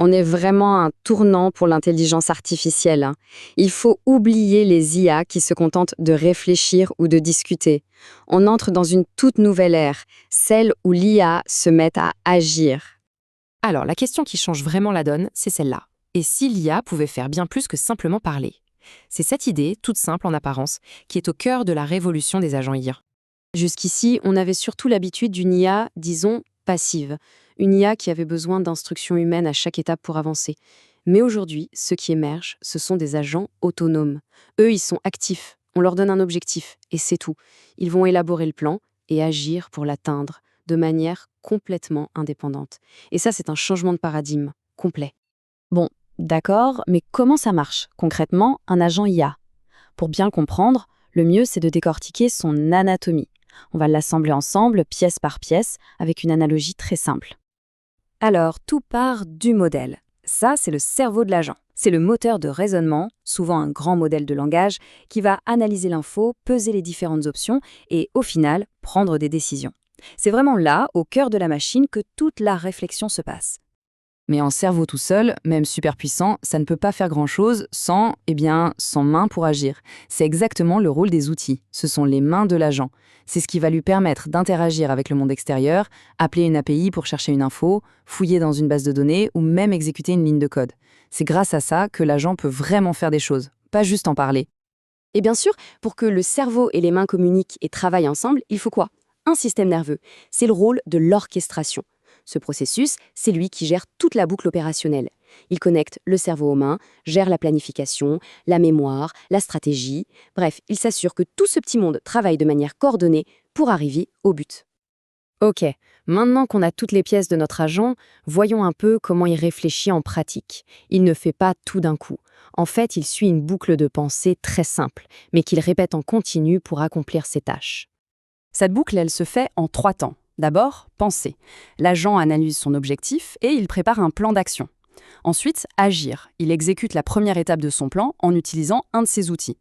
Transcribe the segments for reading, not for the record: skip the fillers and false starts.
On est vraiment à un tournant pour l'intelligence artificielle, hein. Il faut oublier les IA qui se contentent de réfléchir ou de discuter. On entre dans une toute nouvelle ère, celle où l'IA se met à agir. Alors, la question qui change vraiment la donne, c'est celle-là. Et si l'IA pouvait faire bien plus que simplement parler? C'est cette idée, toute simple en apparence, qui est au cœur de la révolution des agents IA. Jusqu'ici, on avait surtout l'habitude d'une IA, disons, passive. Une IA qui avait besoin d'instructions humaines à chaque étape pour avancer. Mais aujourd'hui, ce qui émerge, ce sont des agents autonomes. Eux, ils sont actifs. On leur donne un objectif, et c'est tout. Ils vont élaborer le plan et agir pour l'atteindre, de manière complètement indépendante. Et ça, c'est un changement de paradigme complet. Bon, d'accord, mais comment ça marche, concrètement, un agent IA? Pour bien le comprendre, le mieux, c'est de décortiquer son anatomie. On va l'assembler ensemble, pièce par pièce, avec une analogie très simple. Alors, tout part du modèle. Ça, c'est le cerveau de l'agent. C'est le moteur de raisonnement, souvent un grand modèle de langage, qui va analyser l'info, peser les différentes options et, au final, prendre des décisions. C'est vraiment là, au cœur de la machine, que toute la réflexion se passe. Mais un cerveau tout seul, même super puissant, ça ne peut pas faire grand-chose sans main pour agir. C'est exactement le rôle des outils. Ce sont les mains de l'agent. C'est ce qui va lui permettre d'interagir avec le monde extérieur, appeler une API pour chercher une info, fouiller dans une base de données ou même exécuter une ligne de code. C'est grâce à ça que l'agent peut vraiment faire des choses, pas juste en parler. Et bien sûr, pour que le cerveau et les mains communiquent et travaillent ensemble, il faut quoi? Un système nerveux. C'est le rôle de l'orchestration. Ce processus, c'est lui qui gère toute la boucle opérationnelle. Il connecte le cerveau aux mains, gère la planification, la mémoire, la stratégie. Bref, il s'assure que tout ce petit monde travaille de manière coordonnée pour arriver au but. Ok, maintenant qu'on a toutes les pièces de notre agent, voyons un peu comment il réfléchit en pratique. Il ne fait pas tout d'un coup. En fait, il suit une boucle de pensée très simple, mais qu'il répète en continu pour accomplir ses tâches. Cette boucle, elle se fait en 3 temps. D'abord, penser. L'agent analyse son objectif et il prépare un plan d'action. Ensuite, agir. Il exécute la première étape de son plan en utilisant un de ses outils.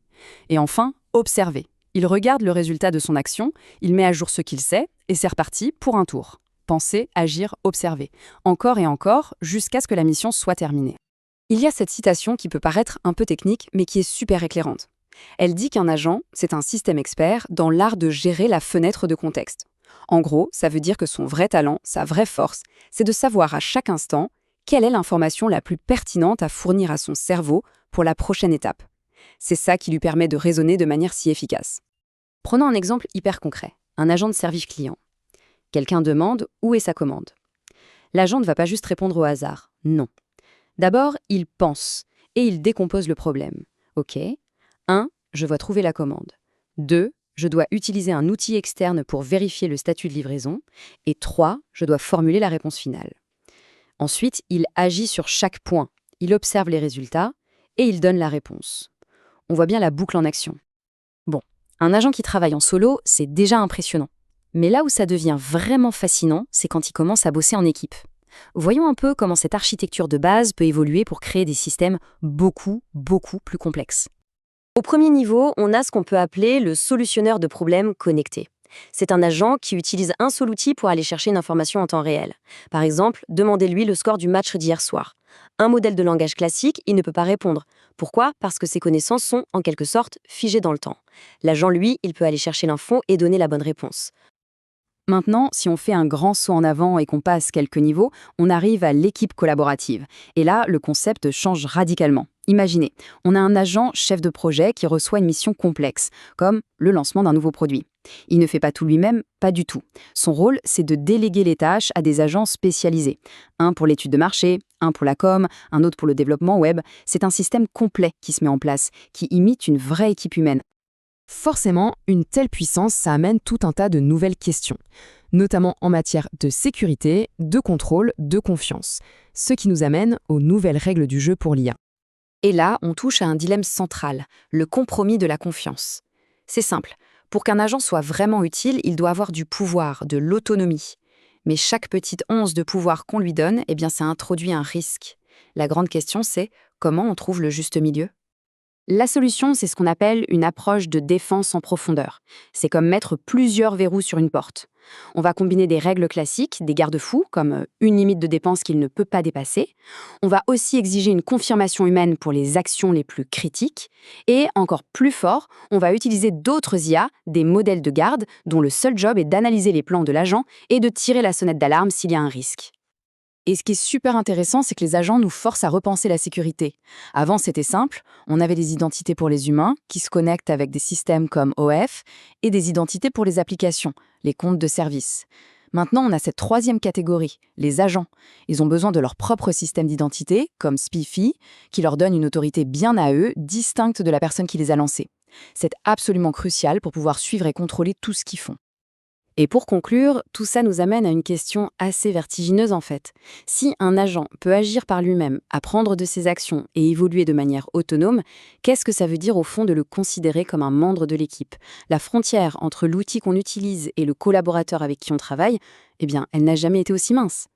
Et enfin, observer. Il regarde le résultat de son action, il met à jour ce qu'il sait et c'est reparti pour un tour. Penser, agir, observer. Encore et encore, jusqu'à ce que la mission soit terminée. Il y a cette citation qui peut paraître un peu technique, mais qui est super éclairante. Elle dit qu'un agent, c'est un système expert dans l'art de gérer la fenêtre de contexte. En gros, ça veut dire que son vrai talent, sa vraie force, c'est de savoir à chaque instant quelle est l'information la plus pertinente à fournir à son cerveau pour la prochaine étape. C'est ça qui lui permet de raisonner de manière si efficace. Prenons un exemple hyper concret, un agent de service client. Quelqu'un demande où est sa commande. L'agent ne va pas juste répondre au hasard, non. D'abord, il pense et il décompose le problème. Ok, 1, je dois trouver la commande. 2, je dois utiliser un outil externe pour vérifier le statut de livraison. Et 3, je dois formuler la réponse finale. Ensuite, il agit sur chaque point. Il observe les résultats et il donne la réponse. On voit bien la boucle en action. Bon, un agent qui travaille en solo, c'est déjà impressionnant. Mais là où ça devient vraiment fascinant, c'est quand il commence à bosser en équipe. Voyons un peu comment cette architecture de base peut évoluer pour créer des systèmes beaucoup plus complexes. Au premier niveau, on a ce qu'on peut appeler le solutionneur de problèmes connecté. C'est un agent qui utilise un seul outil pour aller chercher une information en temps réel. Par exemple, demandez-lui le score du match d'hier soir. Un modèle de langage classique, il ne peut pas répondre. Pourquoi? Parce que ses connaissances sont, en quelque sorte, figées dans le temps. L'agent, lui, il peut aller chercher l'info et donner la bonne réponse. Maintenant, si on fait un grand saut en avant et qu'on passe quelques niveaux, on arrive à l'équipe collaborative. Et là, le concept change radicalement. Imaginez, on a un agent chef de projet qui reçoit une mission complexe, comme le lancement d'un nouveau produit. Il ne fait pas tout lui-même, pas du tout. Son rôle, c'est de déléguer les tâches à des agents spécialisés. Un pour l'étude de marché, un pour la com, un autre pour le développement web. C'est un système complet qui se met en place, qui imite une vraie équipe humaine. Forcément, une telle puissance, ça amène tout un tas de nouvelles questions, notamment en matière de sécurité, de contrôle, de confiance. Ce qui nous amène aux nouvelles règles du jeu pour l'IA. Et là, on touche à un dilemme central, le compromis de la confiance. C'est simple, pour qu'un agent soit vraiment utile, il doit avoir du pouvoir, de l'autonomie. Mais chaque petite once de pouvoir qu'on lui donne, eh bien, ça introduit un risque. La grande question, c'est comment on trouve le juste milieu? La solution, c'est ce qu'on appelle une approche de défense en profondeur. C'est comme mettre plusieurs verrous sur une porte. On va combiner des règles classiques, des garde-fous, comme une limite de dépenses qu'il ne peut pas dépasser. On va aussi exiger une confirmation humaine pour les actions les plus critiques. Et encore plus fort, on va utiliser d'autres IA, des modèles de garde, dont le seul job est d'analyser les plans de l'agent et de tirer la sonnette d'alarme s'il y a un risque. Et ce qui est super intéressant, c'est que les agents nous forcent à repenser la sécurité. Avant, c'était simple, on avait des identités pour les humains, qui se connectent avec des systèmes comme OF, et des identités pour les applications, les comptes de service. Maintenant, on a cette troisième catégorie, les agents. Ils ont besoin de leur propre système d'identité, comme Spiffy, qui leur donne une autorité bien à eux, distincte de la personne qui les a lancés. C'est absolument crucial pour pouvoir suivre et contrôler tout ce qu'ils font. Et pour conclure, tout ça nous amène à une question assez vertigineuse en fait. Si un agent peut agir par lui-même, apprendre de ses actions et évoluer de manière autonome, qu'est-ce que ça veut dire au fond de le considérer comme un membre de l'équipe? La frontière entre l'outil qu'on utilise et le collaborateur avec qui on travaille, eh bien, elle n'a jamais été aussi mince.